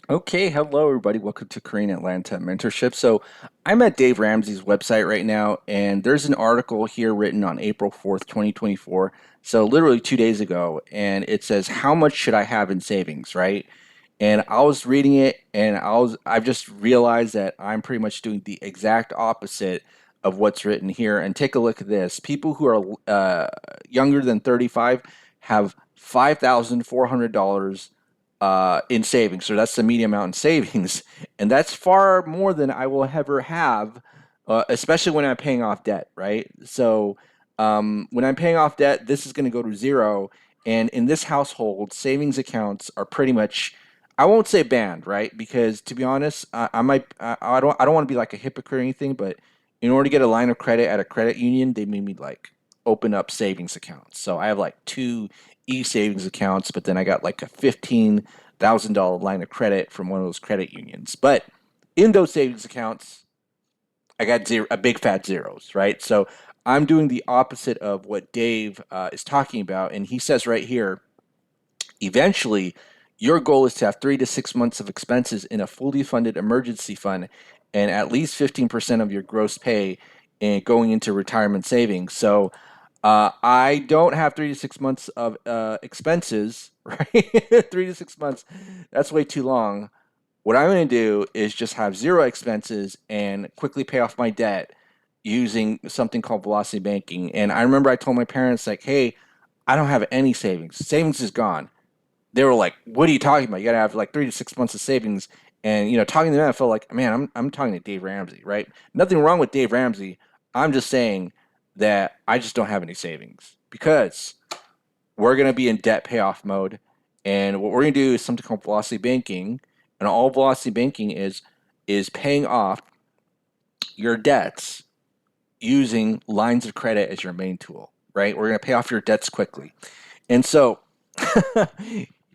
Okay, hello everybody. Welcome to Korean Atlanta Mentorship. So, I'm at Dave Ramsey's website right now, and there's an article here written on April 4th, 2024. So, literally 2 days ago, and it says, "How much should I have in savings?" Right? And I was reading it, and I've just realized that I'm pretty much doing the exact opposite of what's written here. And take a look at this. People who are younger than 35 have $5,400 in savings. So that's the median amount in savings, and that's far more than I will ever have, especially when I'm paying off debt. Right. So when I'm paying off debt, this is going to go to zero. And in this household, savings accounts are pretty much, I won't say banned, right? Because to be honest, I might, I don't want to be like a hypocrite or anything, but in order to get a line of credit at a credit union, they made me like open up savings accounts. So I have like two e-savings accounts, but then I got like a $15,000 line of credit from one of those credit unions. But in those savings accounts, I got a big fat zeros, right? So I'm doing the opposite of what Dave is talking about, and he says right here, eventually, your goal is to have 3 to 6 months of expenses in a fully funded emergency fund, and at least 15% of your gross pay in going into retirement savings. So I don't have 3 to 6 months of expenses, right? 3 to 6 months, that's way too long. What I'm going to do is just have zero expenses and quickly pay off my debt using something called velocity banking. And I remember I told my parents, like, hey, I don't have any savings. Savings is gone. They were like, "What are you talking about? You got to have like 3 to 6 months of savings." And talking to them, I felt like, man, I'm talking to Dave Ramsey, right? Nothing wrong with Dave Ramsey. I'm just saying that I just don't have any savings because we're gonna be in debt payoff mode, and what we're gonna do is something called velocity banking, and all velocity banking is paying off your debts using lines of credit as your main tool, right? We're gonna pay off your debts quickly, and so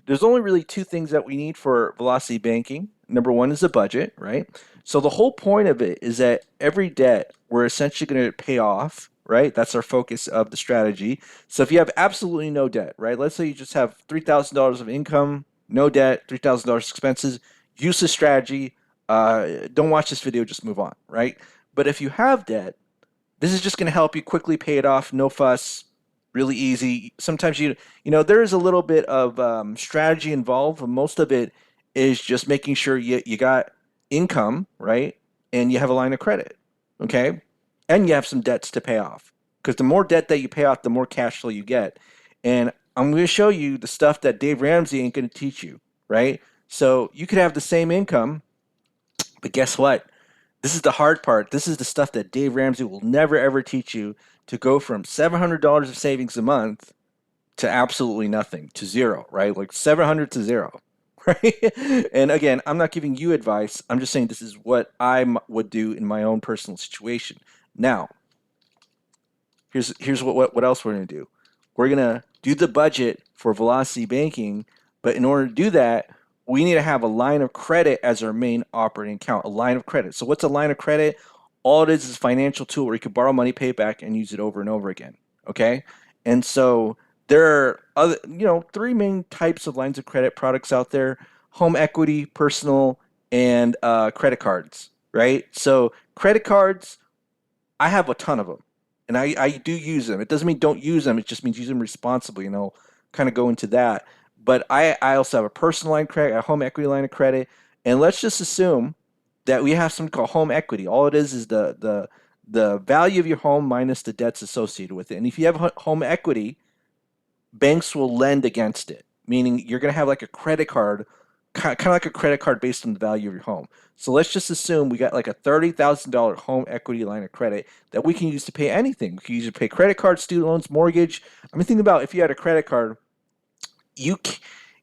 there's only really two things that we need for velocity banking. Number one is a budget, right? So the whole point of it is that every debt we're essentially going to pay off, right? That's our focus of the strategy. So if you have absolutely no debt, right? Let's say you just have $3,000 of income, no debt, $3,000 expenses. Use this strategy. Don't watch this video, just move on, right? But if you have debt, this is just going to help you quickly pay it off, no fuss, really easy. Sometimes there is a little bit of strategy involved. But most of it is just making sure you got income, right? And you have a line of credit, okay? And you have some debts to pay off. Because the more debt that you pay off, the more cash flow you get. And I'm going to show you the stuff that Dave Ramsey ain't going to teach you, right? So you could have the same income, but guess what? This is the hard part. This is the stuff that Dave Ramsey will never ever teach you, to go from $700 of savings a month to absolutely nothing, to zero, right? Like 700 to zero, right? And again, I'm not giving you advice. I'm just saying this is what I would do in my own personal situation. Now, here's what else we're going to do. We're going to do the budget for velocity banking, but in order to do that, we need to have a line of credit as our main operating account, a line of credit. So what's a line of credit? All it is a financial tool where you can borrow money, pay it back, and use it over and over again. Okay? And so there are three main types of lines of credit products out there: home equity, personal, and credit cards, right? So credit cards, I have a ton of them, and I do use them. It doesn't mean don't use them. It just means use them responsibly, and I'll kind of go into that. But I also have a personal line of credit, a home equity line of credit, and let's just assume that we have something called home equity. All it is the value of your home minus the debts associated with it. And if you have home equity, banks will lend against it, meaning you're going to have like a credit card, kind of like a credit card based on the value of your home. So let's just assume we got like a $30,000 home equity line of credit that we can use to pay anything. We can use it to pay credit cards, student loans, mortgage. I mean, think about if you had a credit card, you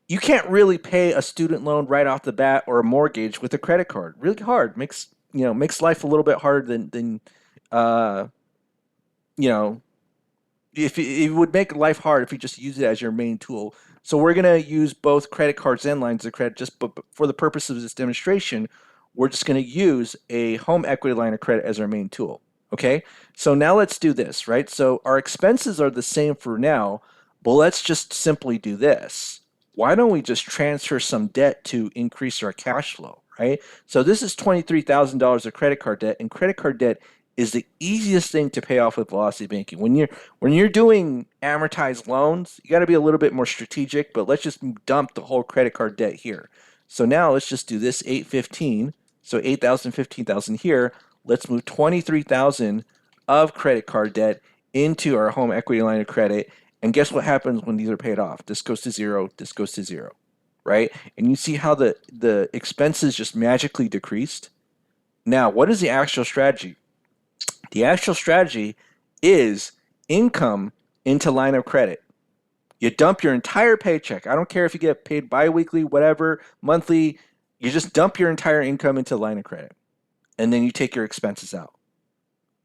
you can't really pay a student loan right off the bat or a mortgage with a credit card. Really hard. Makes life a little bit harder than uh, you know if it would make life hard if you just use it as your main tool. So we're gonna use both credit cards and lines of credit. But for the purpose of this demonstration, we're just gonna use a home equity line of credit as our main tool. Okay. So now let's do this, right? So our expenses are the same for now, but let's just simply do this. why don't we just transfer some debt to increase our cash flow, right? So this is $23,000 of credit card debt, and credit card debt is the easiest thing to pay off with velocity banking. When you're doing amortized loans, you got to be a little bit more strategic, but let's just dump the whole credit card debt here. So now let's just do this 815. So 8,000, 15,000 here. Let's move 23,000 of credit card debt into our home equity line of credit. And guess what happens when these are paid off? This goes to zero, this goes to zero, right? And you see how the expenses just magically decreased. Now, what is the actual strategy? The actual strategy is income into line of credit. You dump your entire paycheck. I don't care if you get paid biweekly, whatever, monthly. You just dump your entire income into line of credit. And then you take your expenses out.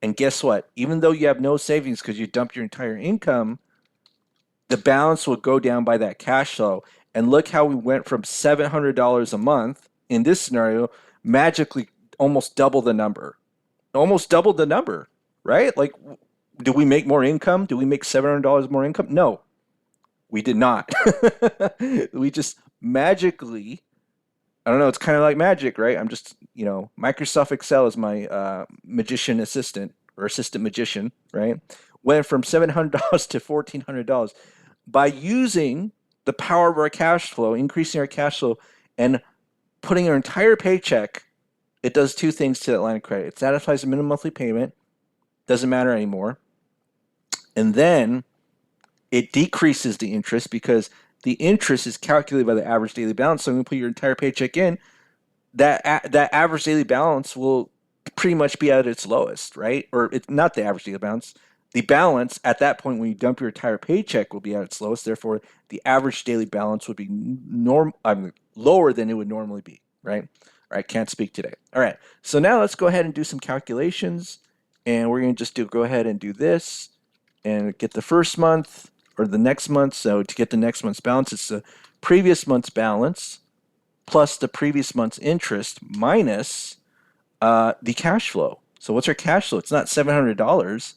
And guess what? Even though you have no savings because you dumped your entire income, the balance will go down by that cash flow. And look how we went from $700 a month in this scenario, magically almost double the number. Almost doubled the number, right? Like, do we make more income? Do we make $700 more income? No, we did not. We just magically, I don't know, it's kind of like magic, right? I'm just, Microsoft Excel is my magician assistant or assistant magician, right? Went from $700 to $1,400 by using the power of our cash flow, increasing our cash flow, and putting our entire paycheck. It does two things to that line of credit. It satisfies the minimum monthly payment, doesn't matter anymore. And then it decreases the interest because the interest is calculated by the average daily balance. So when you put your entire paycheck in, that average daily balance will pretty much be at its lowest, right? Or it's not the average daily balance. The balance at that point when you dump your entire paycheck will be at its lowest. Therefore, the average daily balance would be lower than it would normally be, right? All right, can't speak today. All right, so now let's go ahead and do some calculations. And we're going to just go ahead and do this and get the first month or the next month. So to get the next month's balance, it's the previous month's balance plus the previous month's interest minus the cash flow. So what's our cash flow? It's not $700.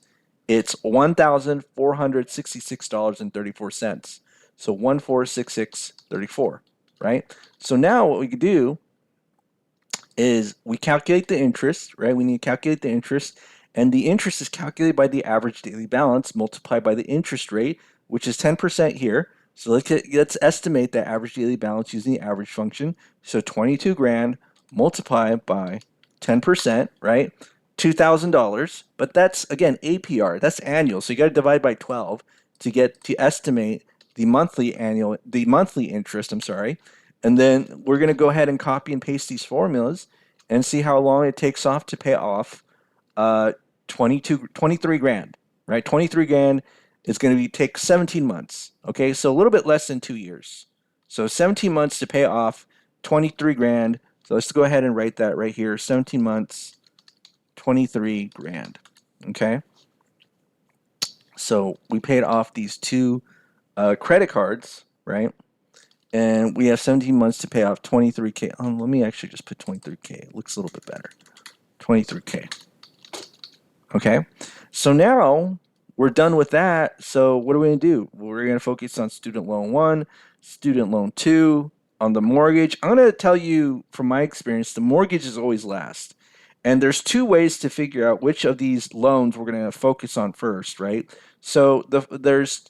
It's $1,466.34. So 1,466.34, right? So now what we could do is we calculate the interest, right? We need to calculate the interest, and the interest is calculated by the average daily balance multiplied by the interest rate, which is 10% here. So let's estimate that average daily balance using the average function. So 22 grand multiplied by 10%, right? $2,000, but that's again APR. That's annual. So you got to divide by 12 to estimate the monthly interest. I'm sorry. And then we're going to go ahead and copy and paste these formulas and see how long it takes off to pay off 23 grand, right? 23 grand is going to take 17 months. Okay, so a little bit less than 2 years. So 17 months to pay off 23 grand. So let's go ahead and write that right here. 17 months, 23 grand. Okay. So we paid off these two credit cards, right? And we have 17 months to pay off 23K. Let me actually just put 23K. It looks a little bit better. 23K. Okay. So now we're done with that. So what are we going to do? We're going to focus on student loan 1, student loan 2, on the mortgage. I'm going to tell you from my experience, the mortgage is always last. And there's two ways to figure out which of these loans we're going to focus on first, right? So there's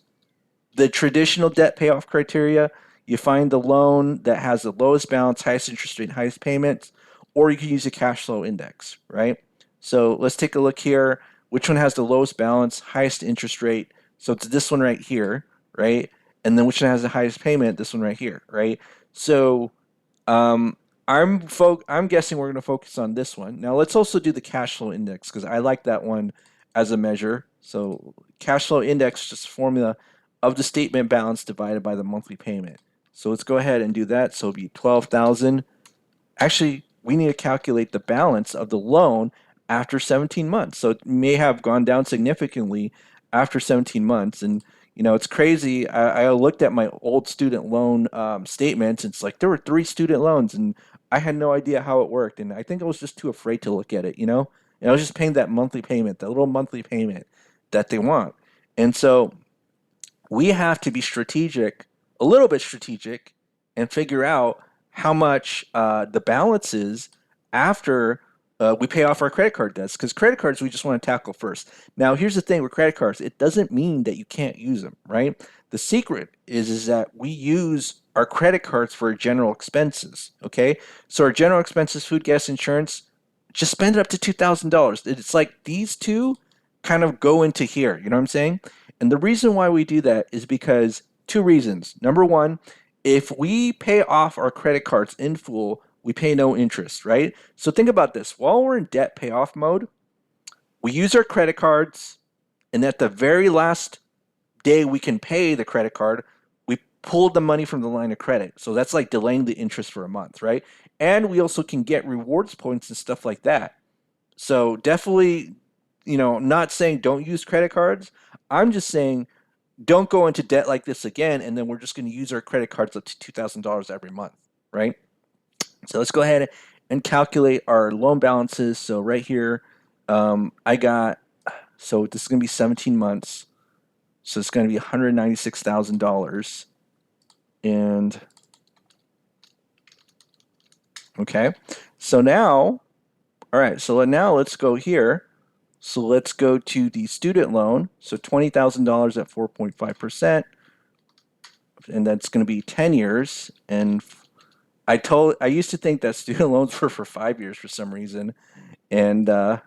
the traditional debt payoff criteria. You find the loan that has the lowest balance, highest interest rate, highest payments, or you can use a cash flow index, right? So let's take a look here. Which one has the lowest balance, highest interest rate? So it's this one right here, right? And then which one has the highest payment? This one right here, right? So I'm guessing we're going to focus on this one. Now let's also do the cash flow index because I like that one as a measure. So cash flow index is just a formula of the statement balance divided by the monthly payment. So let's go ahead and do that. So it'll be 12,000. Actually, we need to calculate the balance of the loan after 17 months. So it may have gone down significantly after 17 months. And, it's crazy. I looked at my old student loan statements. And it's like there were 3 student loans, and I had no idea how it worked. And I think I was just too afraid to look at it, And I was just paying that monthly payment, that little monthly payment that they want. And so we have to be strategic, a little bit strategic, and figure out how much the balance is after we pay off our credit card debts. Because credit cards, we just want to tackle first. Now, here's the thing with credit cards, it doesn't mean that you can't use them, right? The secret is that we use our credit cards for general expenses, okay? So our general expenses, food, gas, insurance, just spend it up to $2,000. It's like these two kind of go into here, you know what I'm saying? And the reason why we do that is because two reasons. Number one, if we pay off our credit cards in full, we pay no interest, right? So think about this. While we're in debt payoff mode, we use our credit cards, and at the very last day we can pay the credit card, we pull the money from the line of credit. So that's like delaying the interest for a month, right? And we also can get rewards points and stuff like that. So definitely, not saying don't use credit cards. I'm just saying don't go into debt like this again, and then we're just going to use our credit cards up to $2,000 every month, right? So let's go ahead and calculate our loan balances. So right here, so this is going to be 17 months. So it's going to be $196,000. And okay, so now, all right, so now let's go here. So let's go to the student loan. So $20,000 at 4.5%. And that's going to be 10 years. And I used to think that student loans were for 5 years for some reason. And I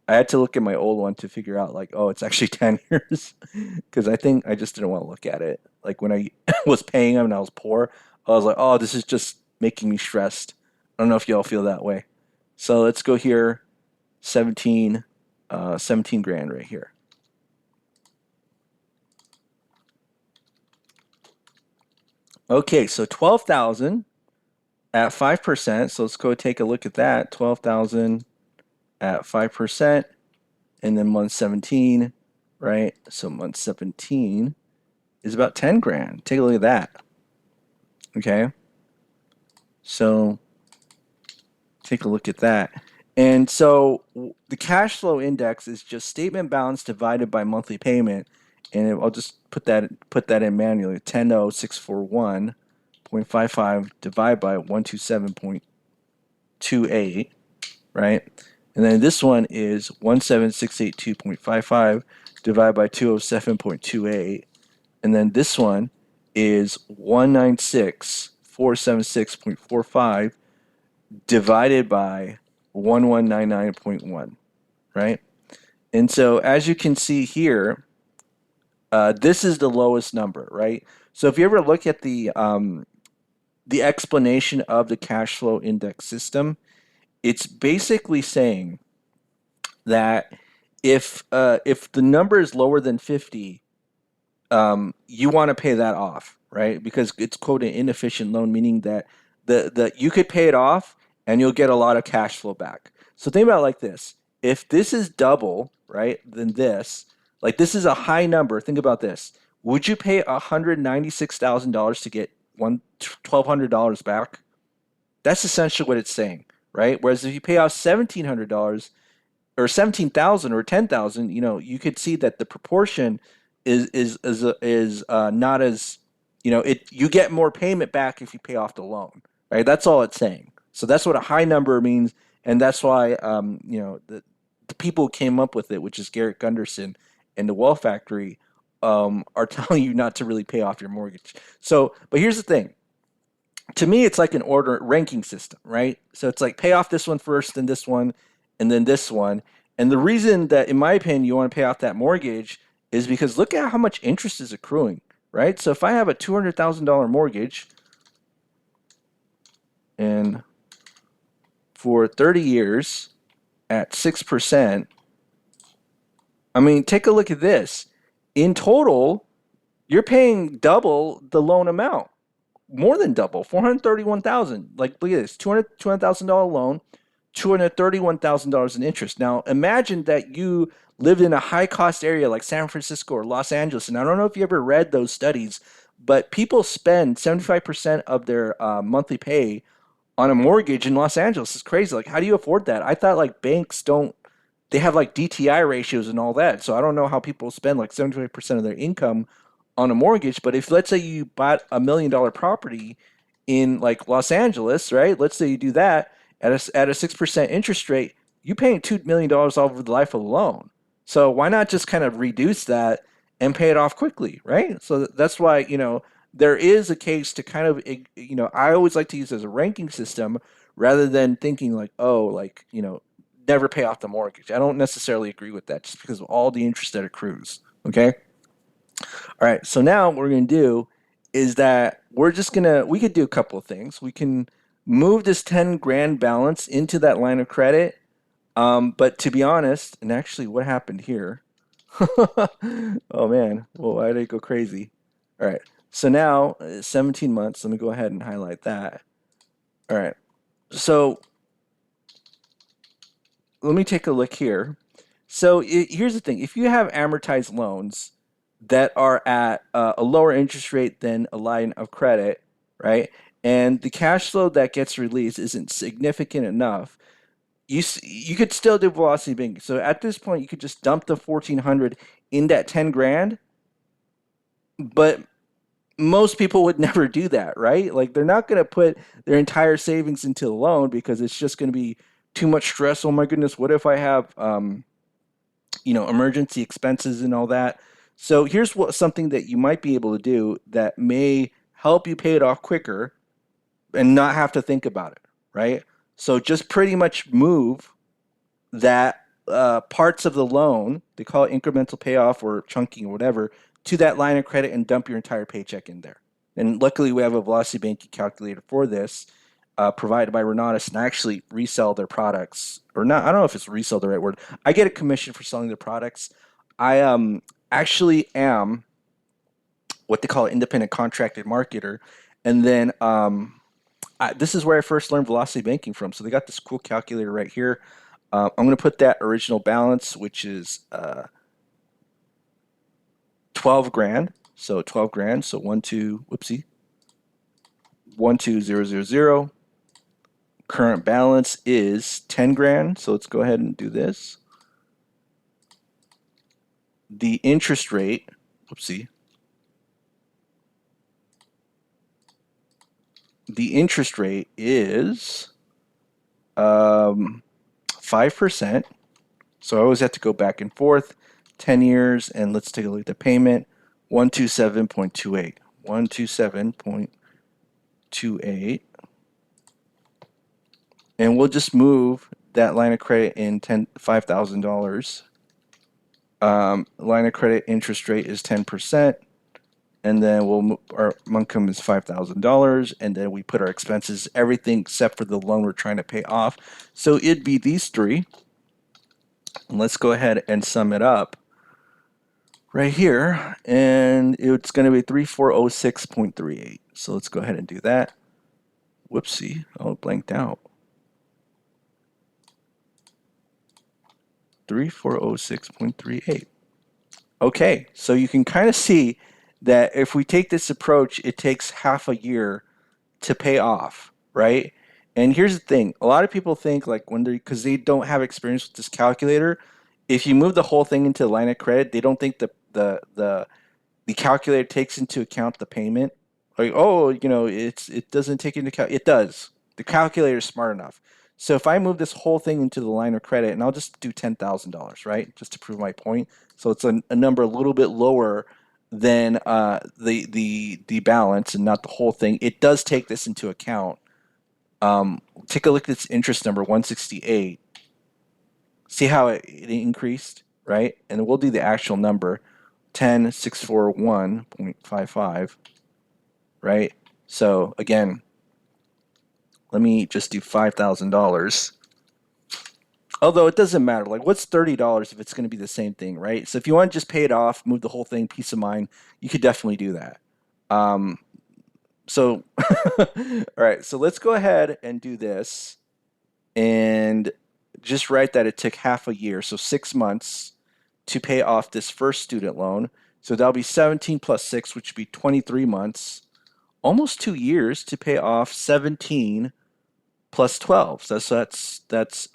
had to look at my old one to figure out like, oh, it's actually 10 years. Because I think I just didn't want to look at it. Like when I was paying them and I was poor, I was like, oh, this is just making me stressed. I don't know if y'all feel that way. So let's go here, 17 grand right here. Okay, so 12,000 at 5%. So let's go take a look at that. 12,000 at 5%, and then month 17, right? So month 17 is about 10 grand. Take a look at that. Okay. So take a look at that. And so the cash flow index is just statement balance divided by monthly payment. And I'll just put that in manually. 10,641.55 divided by 127.28, right? And then this one is 17682.55 divided by 207.28. And then this one is 196,476.45 divided by 1199.1, right? And so as you can see here, this is the lowest number, right? So if you ever look at the explanation of the cash flow index system, it's basically saying that if the number is lower than 50, you want to pay that off, right? Because it's quote an inefficient loan, meaning that the you could pay it off and you'll get a lot of cash flow back. So think about it like this: if this is double, right, than this, like this is a high number. Think about this: would you pay $196,000 to get $1,200 back? That's essentially what it's saying, right? Whereas if you pay off $1,700 or 17,000 or 10,000, you could see that the proportion is not as, you get more payment back if you pay off the loan, right? That's all it's saying. So that's what a high number means, and that's why the people who came up with it, which is Garrett Gunderson and the Wealth Factory, are telling you not to really pay off your mortgage. So, but here's the thing: to me, it's like an order ranking system, right? So it's like pay off this one first, then this one, and then this one. And the reason that, in my opinion, you want to pay off that mortgage is because look at how much interest is accruing, right? So if I have a $200,000 mortgage and for 30 years at 6%, I mean, take a look at this. In total, you're paying double the loan amount, more than double, 431,000. Like, look at this, $200,000 loan, $231,000 in interest. Now, imagine that you lived in a high cost area like San Francisco or Los Angeles. And I don't know if you ever read those studies, but people spend 75% of their monthly pay on a mortgage in Los Angeles. It's crazy. Like, how do you afford that? I thought like banks don't, they have like DTI ratios and all that. So I don't know how people spend like 75% of their income on a mortgage. But if let's say you bought $1 million property in like Los Angeles, right? Let's say you do that at a 6% interest rate, you paying $2 million over the life of the loan. So why not just kind of reduce that and pay it off quickly, right? So that's why, there is a case to kind of, I always like to use as a ranking system rather than thinking like, oh, like, never pay off the mortgage. I don't necessarily agree with that just because of all the interest that accrues. Okay. All right. So now what we're going to do is that we could do a couple of things. We can move this 10 grand balance into that line of credit. But to be honest, and actually what happened here, oh man, well, why did it go crazy? All right. So now 17 months, let me go ahead and highlight that. All right. So let me take a look here. So here's the thing: if you have amortized loans that are at a lower interest rate than a line of credit, right, and the cash flow that gets released isn't significant enough, you could still do velocity banking. So at this point, you could just dump the 1,400 in that 10 grand, but most people would never do that, right? Like they're not going to put their entire savings into a loan because it's just going to be too much stress. Oh my goodness, what if I have emergency expenses and all that. So here's something that you might be able to do that may help you pay it off quicker and not have to think about it, right? So just pretty much move that parts of the loan, they call it incremental payoff or chunking or whatever, to that line of credit and dump your entire paycheck in there. And luckily, we have a velocity banking calculator for this, provided by Renatus, and I actually resell their products, or not. I don't know if it's resell the right word. I get a commission for selling their products. I actually am what they call an independent contracted marketer, and then this is where I first learned velocity banking from. So they got this cool calculator right here. I'm going to put that original balance, which is 12 grand. So 12 grand. So 12000. Current balance is 10 grand. So let's go ahead and do this. The interest rate, the interest rate is 5%. So I always have to go back and forth. 10 years, and let's take a look at the payment. 127.28. 127.28. And we'll just move that line of credit in $5,000. Line of credit interest rate is 10%. And then our income is $5,000, and then we put our expenses, everything except for the loan we're trying to pay off. So it'd be these three. And let's go ahead and sum it up right here, and it's going to be 3406.38. So let's go ahead and do that. Whoopsie, oh, it blanked out. 3406.38. Okay, so you can kind of see that if we take this approach, it takes half a year to pay off, right? And here's the thing: a lot of people think like because they don't have experience with this calculator, if you move the whole thing into the line of credit, they don't think the calculator takes into account the payment. Like, oh, it doesn't take into account. It does. The calculator is smart enough. So if I move this whole thing into the line of credit, and I'll just do $10,000, right, just to prove my point. So it's a number a little bit lower than the balance, and not the whole thing. It does take this into account. Take a look at this interest number, 168. See how it increased, right? And we'll do the actual number, 10641.55, right? So again, let me just do $5,000. Although it doesn't matter. Like, what's $30 if it's going to be the same thing, right? So if you want to just pay it off, move the whole thing, peace of mind, you could definitely do that. So, all right. So let's go ahead and do this, and just write that it took half a year, so 6 months, to pay off this first student loan. So that'll be 17 plus 6, which would be 23 months, almost 2 years to pay off 17 plus 12. So that's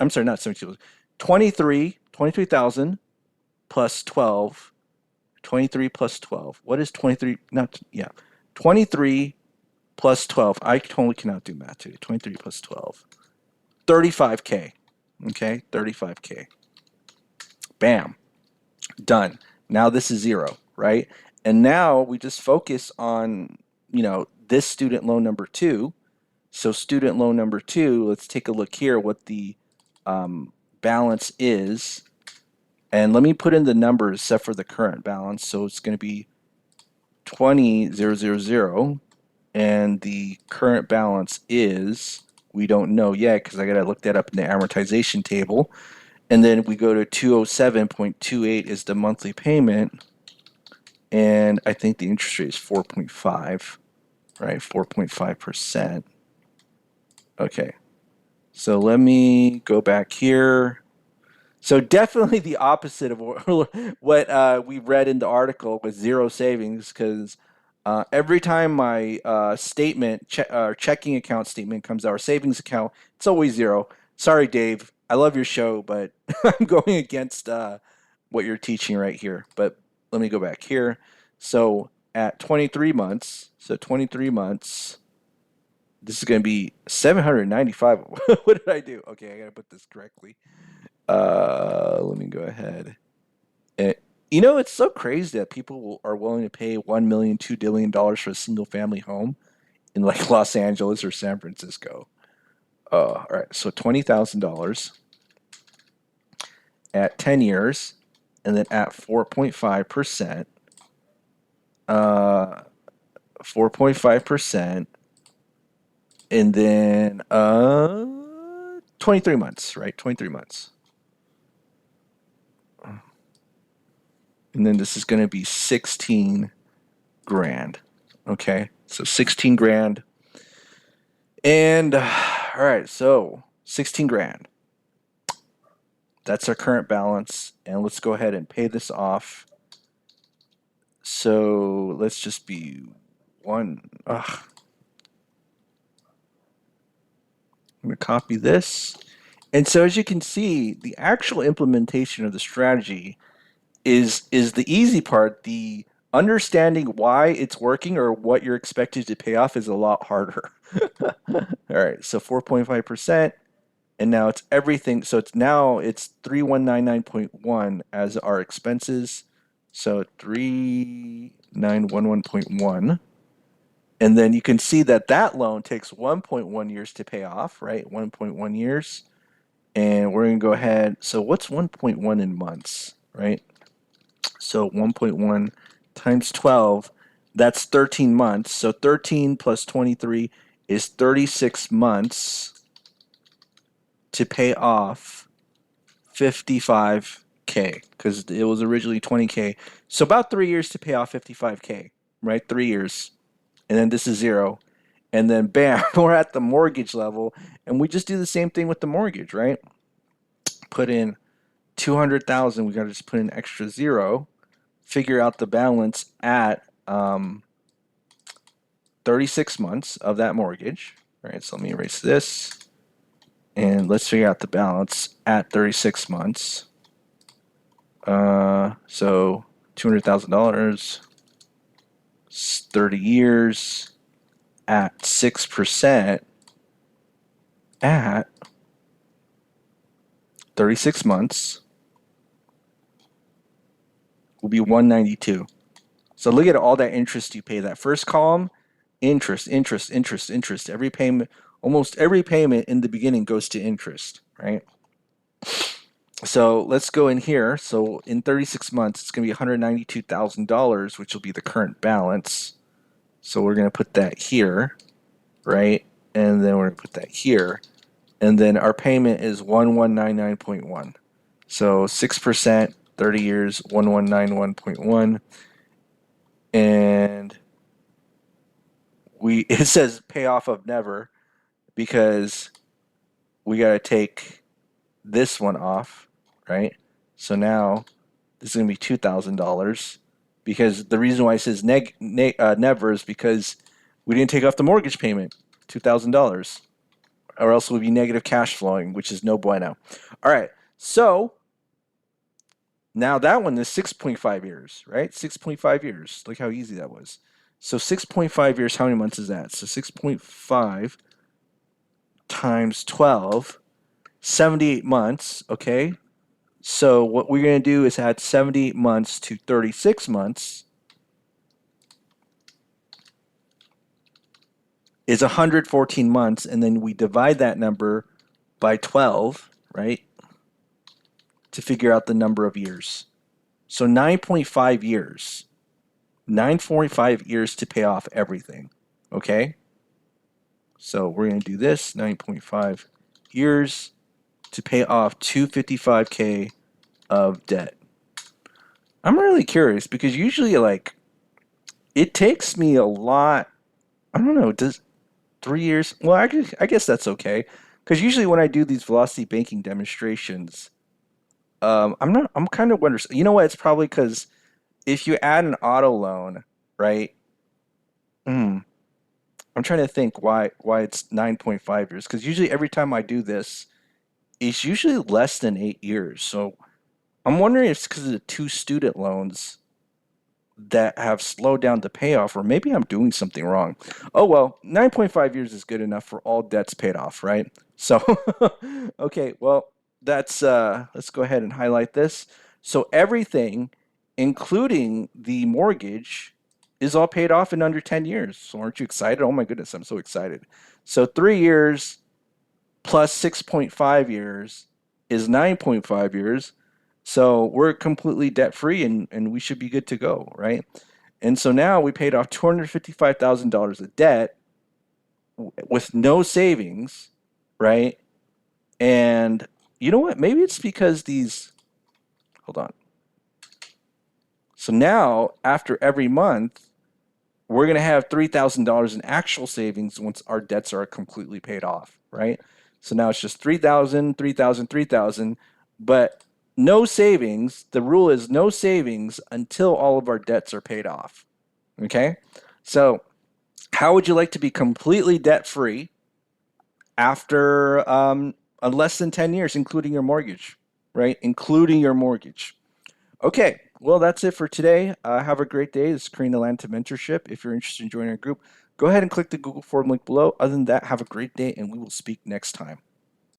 I'm sorry, not 17, 23,000 plus 12. 23 plus 12. What is 23? Not, yeah. 23 plus 12. I totally cannot do math today. 23 plus 12. 35K. Okay, 35K. Bam. Done. Now this is zero, right? And now we just focus on, this student loan number two. So student loan number two, let's take a look here what the balance is. And let me put in the numbers except for the current balance. So it's going to be 20,000, and the current balance is, we don't know yet because I got to look that up in the amortization table. And then we go to 207.28 is the monthly payment. And I think the interest rate is 4.5, right? 4.5%. Okay. So let me go back here. So definitely the opposite of what we read in the article with zero savings, because every time my checking account statement comes out, or savings account, it's always zero. Sorry, Dave. I love your show, but I'm going against what you're teaching right here. But let me go back here. So at 23 months, this is going to be 795. What did I do? Okay, I got to put this correctly. Let me go ahead. And, it's so crazy that people are willing to pay $1 million, $2 billion for a single family home in like Los Angeles or San Francisco. All right, so $20,000 at 10 years, and then at 4.5%. 4.5%, and then 23 months, right? 23 months. And then this is going to be 16 grand. Okay, so 16 grand. And all right, so 16 grand. That's our current balance. And let's go ahead and pay this off. So let's just be one. I'm going to copy this. And so as you can see, the actual implementation of the strategy is the easy part. The understanding why it's working or what you're expected to pay off is a lot harder. All right, so 4.5%, and now it's everything. So it's 3199.1 as our expenses. So 3911.1. And then you can see that loan takes 1.1 years to pay off, right? 1.1 years. And we're going to go ahead. So what's 1.1 in months, right? So 1.1 times 12, that's 13 months. So 13 plus 23 is 36 months to pay off 55K, because it was originally 20K. So about 3 years to pay off 55K, right? 3 years. And then this is zero. And then bam, we're at the mortgage level. And we just do the same thing with the mortgage, right? Put in 200,000. We got to just put in extra zero. Figure out the balance at 36 months of that mortgage. All right, so let me erase this. And let's figure out the balance at 36 months. So $200,000, 30 years at 6% at 36 months will be 192. So look at all that interest you pay. That first column, interest. Every payment, almost every payment in the beginning goes to interest, right? So let's go in here. So in 36 months, it's going to be $192,000, which will be the current balance. So we're going to put that here, right? And then we're going to put that here. And then our payment is 1199.1. So 6%, 30 years, 1191.1. And it says payoff of never, because we got to take this one off, right? So now this is going to be $2,000, because the reason why it says never is because we didn't take off the mortgage payment, $2,000, or else we'll be negative cash flowing, which is no bueno. All right, so now that one is 6.5 years, right? 6.5 years. Look how easy that was. So 6.5 years, how many months is that? So 6.5 times 12, 78 months, okay? So what we're going to do is add 78 months to 36 months is 114 months, and then we divide that number by 12, right, to figure out the number of years. So 9.5 years. 9.5 years to pay off everything, okay? So we're going to do this, 9.5 years to pay off 255K of debt. I'm really curious because usually, like, it takes me a lot. I don't know, does 3 years? Well, I guess that's okay. Because usually when I do these velocity banking demonstrations, I'm kind of wondering, you know what? It's probably because if you add an auto loan, right? Hmm, I'm trying to think why it's 9.5 years. Because usually every time I do this, it's usually less than 8 years. So I'm wondering if it's because of the two student loans that have slowed down the payoff, or maybe I'm doing something wrong. Oh well, 9.5 years is good enough for all debts paid off, right? So, okay, well, that's let's go ahead and highlight this. So everything, including the mortgage, is all paid off in under 10 years. So aren't you excited? Oh my goodness, I'm so excited. So 3 years plus 6.5 years is 9.5 years. So we're completely debt free and we should be good to go, right? And so now we paid off $255,000 of debt with no savings, right? And you know what? Maybe it's because hold on. So now, after every month, we're going to have $3,000 in actual savings once our debts are completely paid off, right? So now it's just 3,000, 3,000, 3,000, but no savings. The rule is no savings until all of our debts are paid off. Okay? So, how would you like to be completely debt free after less than 10 years, including your mortgage, right? Including your mortgage. Okay, well, that's it for today. Have a great day. This is Karina Lanta Mentorship. If you're interested in joining our group, go ahead and click the Google form link below. Other than that, have a great day, and we will speak next time.